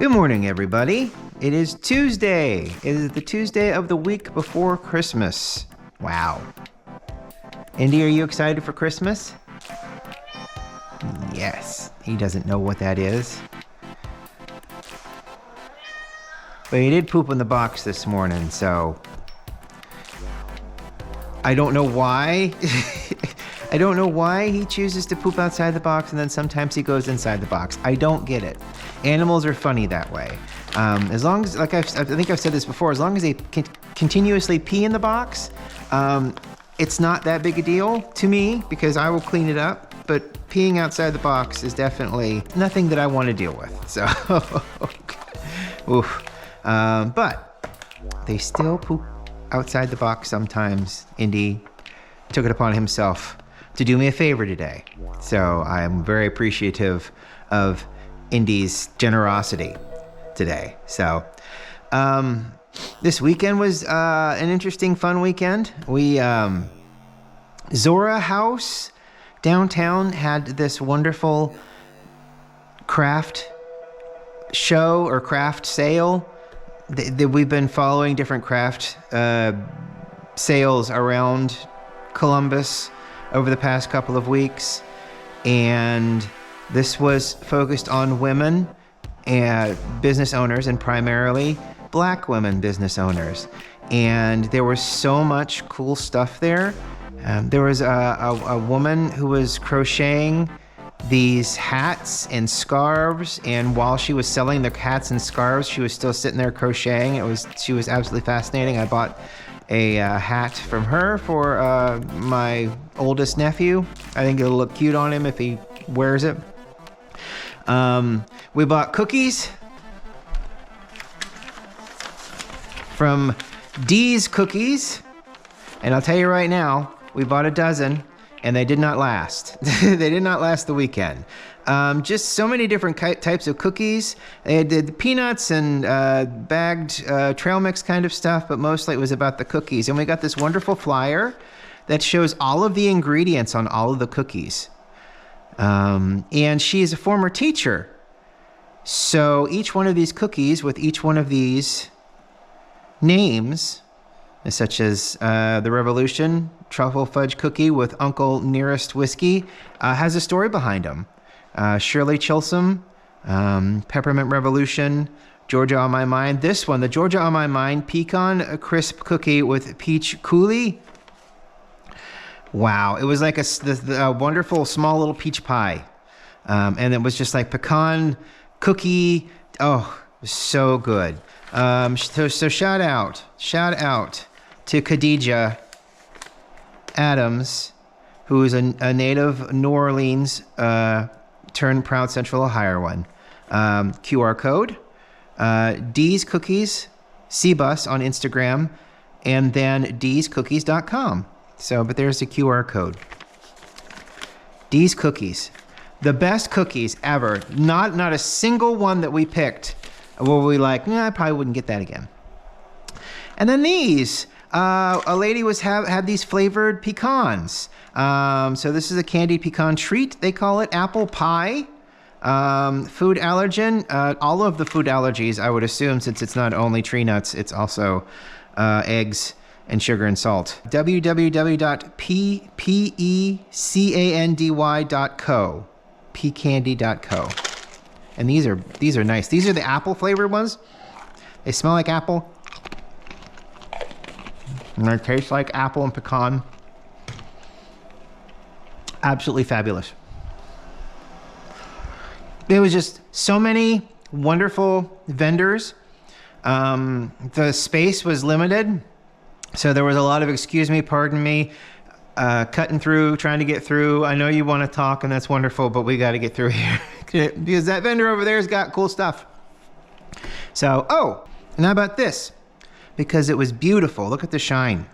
Good morning, everybody. It is Tuesday. It is the Tuesday of the week before Christmas. Wow. Indy, are you excited for Christmas? Yes. He doesn't know what that is. But he did poop in the box this morning, so I don't know why. I don't know why he chooses to poop outside the box and then sometimes he goes inside the box. I don't get it. Animals are funny that way. As long as, like I think I've said this before, as long as they continuously pee in the box, it's not that big a deal to me because I will clean it up. But peeing outside the box is definitely nothing that I want to deal with. So, oof. But they still poop outside the box sometimes. Indy took it upon himself to do me a favor today. So I am very appreciative of Indy's generosity today. So this weekend was an interesting, fun weekend. We Zora House downtown had this wonderful craft show or craft sale. We've been following different craft sales around Columbus over the past couple of weeks, and this was focused on women and business owners, and primarily Black women business owners. And there was so much cool stuff there. There was a woman who was crocheting these hats and scarves, and while she was selling the hats and scarves, she was still sitting there crocheting. She was absolutely fascinating. I bought a hat from her for my oldest nephew. I think it'll look cute on him if he wears it. We bought cookies from Dee's Cookies, and I'll tell you right now, we bought a dozen, and they did not last. They did not last the weekend. Just so many different types of cookies. They did peanuts and bagged trail mix kind of stuff, but mostly it was about the cookies. And we got this wonderful flyer that shows all of the ingredients on all of the cookies. And she is a former teacher. So each one of these cookies with each one of these names, such as the Revolution Truffle Fudge Cookie with Uncle Nearest Whiskey, has a story behind them. Shirley Chisholm, Peppermint Revolution, Georgia on My Mind. This one, the Georgia on My Mind Pecan Crisp Cookie with Peach Coulis. Wow, it was like a wonderful small little peach pie. And it was just like pecan cookie. Oh, it was so good. So shout out to Khadija Adams, who is a native New Orleans turned proud Central Ohioan. QR code, Dee's Cookies, CBus on Instagram, and then deescookies.com. So, but there's the QR code. Dee's Cookies, the best cookies ever. Not a single one that we picked were we like, I probably wouldn't get that again. And then these, a lady had these flavored pecans. So this is a candied pecan treat. They call it apple pie. Food allergen. All of the food allergies, I would assume, since it's not only tree nuts, it's also eggs and sugar and salt. www.pecandy.co. pecandy.co. And these are nice. These are the apple flavored ones. They smell like apple. And they taste like apple and pecan. Absolutely fabulous. There was just so many wonderful vendors. The space was limited, so there was a lot of excuse me, pardon me, cutting through, trying to get through. I know you want to talk, and that's wonderful, but we got to get through here because that vendor over there has got cool stuff. So, and how about this? Because it was beautiful. Look at the shine.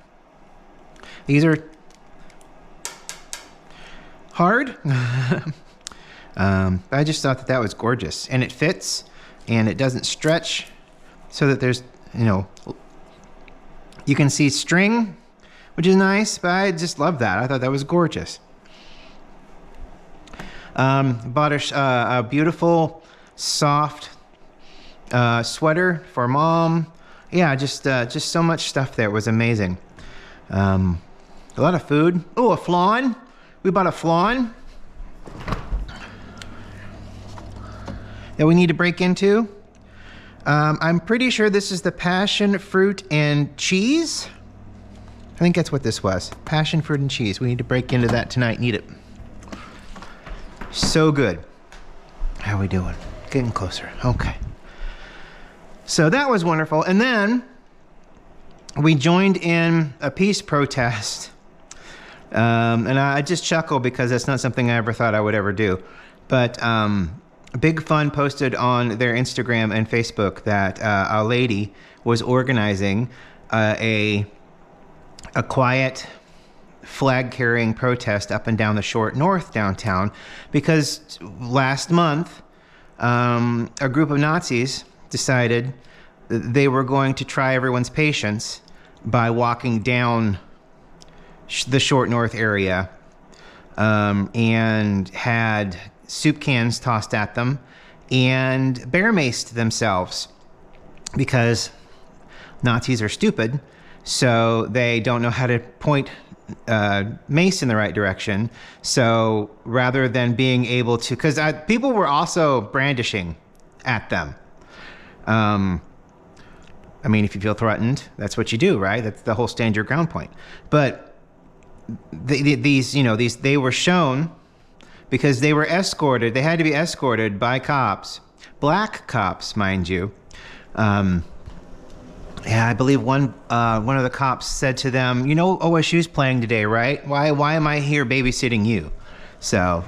These are hard. I just thought that was gorgeous, and it fits, and it doesn't stretch, so that there's, you can see string, which is nice, but I just love that. I thought that was gorgeous. Bought a beautiful, soft sweater for mom. Yeah, just so much stuff there. It was amazing. A lot of food. Oh, a flan. We bought a flan that we need to break into. I'm pretty sure this is the passion fruit and cheese. I think that's what this was. Passion fruit and cheese. We need to break into that tonight and eat it. So good. How are we doing? Getting closer. Okay. So that was wonderful. And then we joined in a peace protest. And I just chuckle because that's not something I ever thought I would ever do. But Big Fun posted on their Instagram and Facebook that a lady was organizing a quiet flag-carrying protest up and down the Short North downtown because last month a group of Nazis decided they were going to try everyone's patience by walking down the Short North area and had soup cans tossed at them and bear maced themselves because Nazis are stupid, so they don't know how to point mace in the right direction. So rather than being able to, because people were also brandishing at them. I mean, if you feel threatened, that's what you do, right? That's the whole stand your ground point. But they were shown because they were escorted. They had to be escorted by cops, black cops, mind you. Yeah, I believe one of the cops said to them, "You know, OSU's playing today, right? Why am I here babysitting you?" So,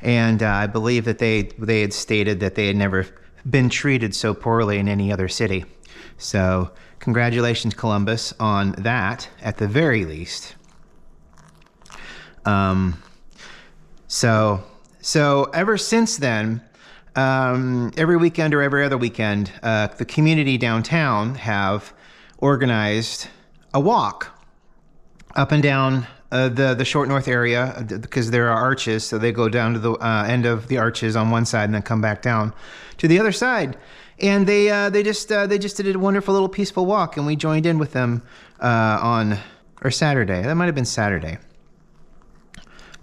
and I believe that they had stated that they had never been treated so poorly in any other city. So, congratulations, Columbus, on that at the very least. So ever since then, every weekend or every other weekend, the community downtown have organized a walk up and down the Short North area because there are arches, so they go down to the end of the arches on one side and then come back down to the other side. And they just did a wonderful little peaceful walk, and we joined in with them on Saturday. That might have been Saturday.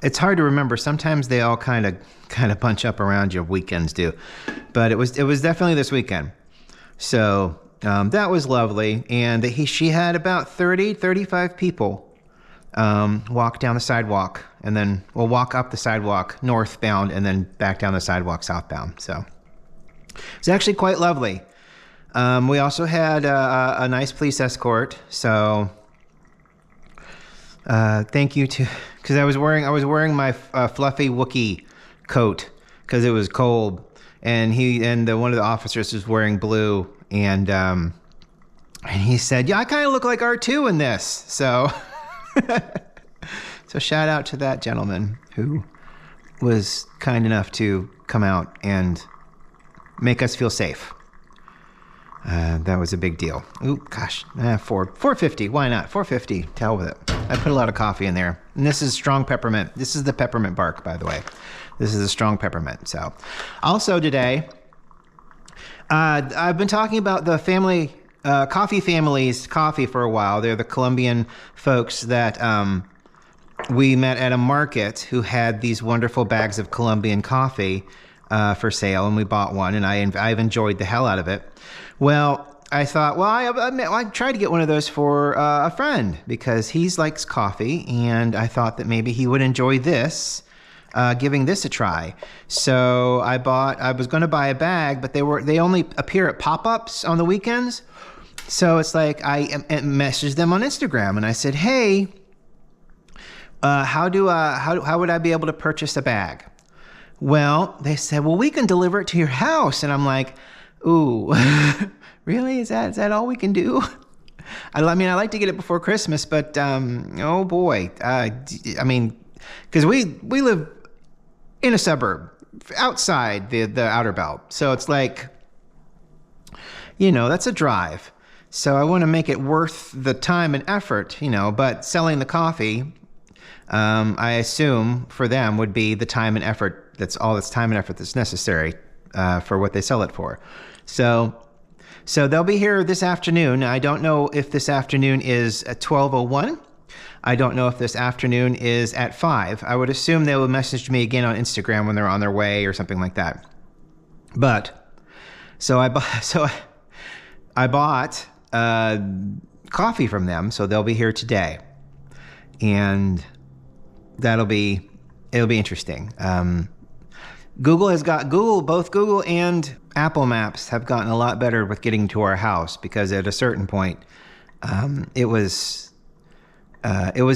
It's hard to remember. Sometimes they all kind of bunch up around you. Weekends do, but it was definitely this weekend. So that was lovely, and she had about 35 people walk down the sidewalk, and then walk up the sidewalk northbound, and then back down the sidewalk southbound. So it's actually quite lovely. We also had a nice police escort. So thank you to, because I was wearing my fluffy Wookiee coat because it was cold, and one of the officers was wearing blue, and he said, "Yeah, I kind of look like R2 in this." So so shout out to that gentleman who was kind enough to come out and make us feel safe. That was a big deal. Ooh, gosh, $4.50. Why not? $4.50. Hell with it. I put a lot of coffee in there. And this is strong peppermint. This is the peppermint bark, by the way. This is a strong peppermint. So, also today, I've been talking about the family, coffee family's coffee for a while. They're the Colombian folks that we met at a market who had these wonderful bags of Colombian coffee for sale, and we bought one, and I've enjoyed the hell out of it. Well, I thought, I tried to get one of those for a friend because he likes coffee, and I thought that maybe he would enjoy this, giving this a try. So I was going to buy a bag, but they only appear at pop-ups on the weekends. So it's like I messaged them on Instagram, and I said, "Hey, how would I be able to purchase a bag?" Well, they said, "Well, we can deliver it to your house." And I'm like, ooh, really? Is that all we can do? I mean, I like to get it before Christmas, but oh boy. I mean, because we live in a suburb outside the outer belt. So it's like, that's a drive. So I want to make it worth the time and effort, but selling the coffee, I assume for them would be the time and effort. That's all time and effort that's necessary for what they sell it for. So they'll be here this afternoon. I don't know if this afternoon is at 12:01. I don't know if this afternoon is at 5. I would assume they will message me again on Instagram when they're on their way or something like that. But I bought coffee from them, so they'll be here today, and it'll be interesting. Both Google and Apple Maps have gotten a lot better with getting to our house, because at a certain point, it was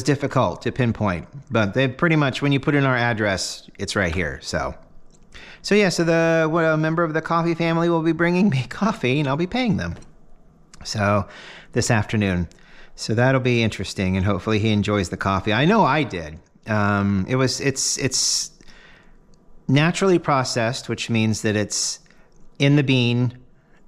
difficult to pinpoint. But they pretty much, when you put in our address, it's right here. So a member of the coffee family will be bringing me coffee, and I'll be paying them. So this afternoon. So that'll be interesting, and hopefully he enjoys the coffee. I know I did. It's naturally processed, which means that it's in the bean,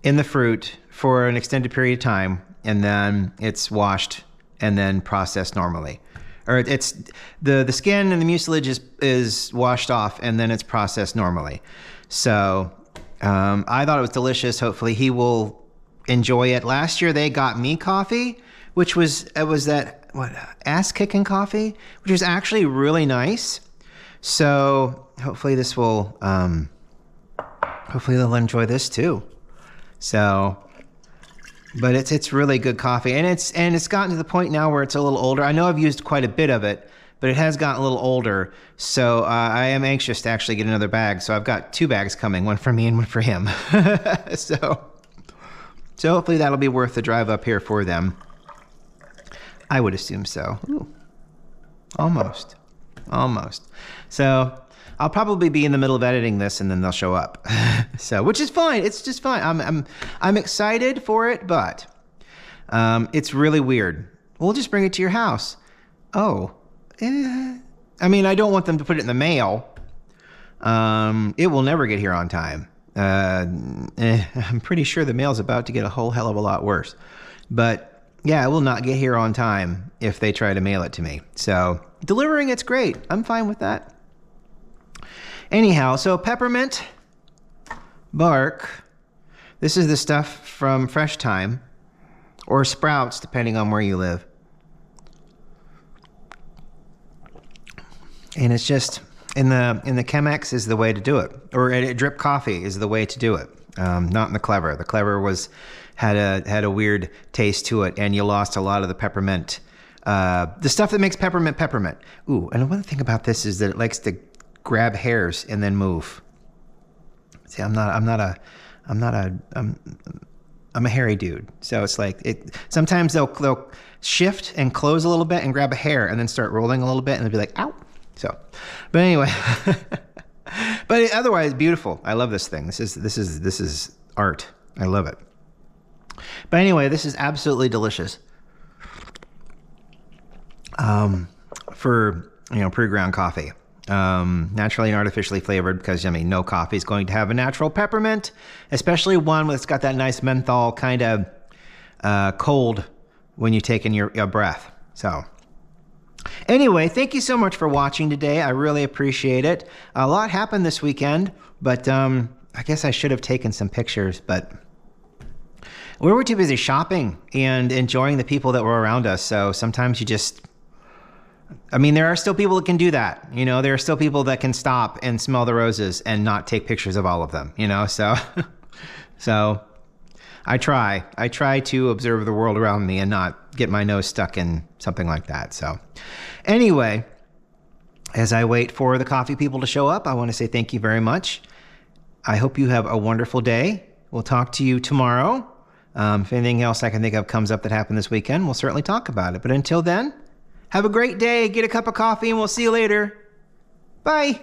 in the fruit for an extended period of time, and then it's washed and then processed normally. Or it's the skin and the mucilage is washed off, and then it's processed normally. So I thought it was delicious. Hopefully he will enjoy it. Last year they got me coffee, which was ass kicking coffee, which was actually really nice. So hopefully this will hopefully they'll enjoy this too. So, but it's really good coffee, and it's gotten to the point now where it's a little older. I know I've used quite a bit of it, but it has gotten a little older. So I am anxious to actually get another bag. So I've got 2 bags coming, one for me and one for him. So hopefully that'll be worth the drive up here for them. I would assume so. Ooh, almost. So I'll probably be in the middle of editing this, and then they'll show up. So, which is fine. It's just fine. I'm excited for it, but it's really weird. We'll just bring it to your house. Oh, I mean, I don't want them to put it in the mail. It will never get here on time. I'm pretty sure the mail's about to get a whole hell of a lot worse. But yeah, it will not get here on time if they try to mail it to me. So delivering it's great. I'm fine with that. Anyhow, so peppermint bark. This is the stuff from Fresh Thyme or Sprouts, depending on where you live. And it's just in the Chemex is the way to do it, or drip coffee is the way to do it. Not in the Clever. The Clever had a weird taste to it, and you lost a lot of the peppermint. The stuff that makes peppermint. Ooh, and one thing about this is that it likes to grab hairs and then move. See, I'm a hairy dude. So it's like sometimes they'll shift and close a little bit and grab a hair and then start rolling a little bit and they'll be like, ow. So, but anyway, but otherwise beautiful. I love this thing. This is art. I love it. But anyway, this is absolutely delicious. For, pre-ground coffee. Naturally and artificially flavored, because no coffee is going to have a natural peppermint, especially one that's got that nice menthol kind of cold when you take in your breath. So anyway, thank you so much for watching today. I really appreciate it. A lot happened this weekend, but I guess I should have taken some pictures, but we were too busy shopping and enjoying the people that were around us. So sometimes you just, there are still people that can do that. There are still people that can stop and smell the roses and not take pictures of all of them, so I try to observe the world around me and not get my nose stuck in something like that. So anyway, as I wait for the coffee people to show up, I want to say thank you very much. I hope you have a wonderful day. We'll talk to you tomorrow. If anything else I can think of comes up that happened this weekend, we'll certainly talk about it. But until then, have a great day, get a cup of coffee, and we'll see you later. Bye.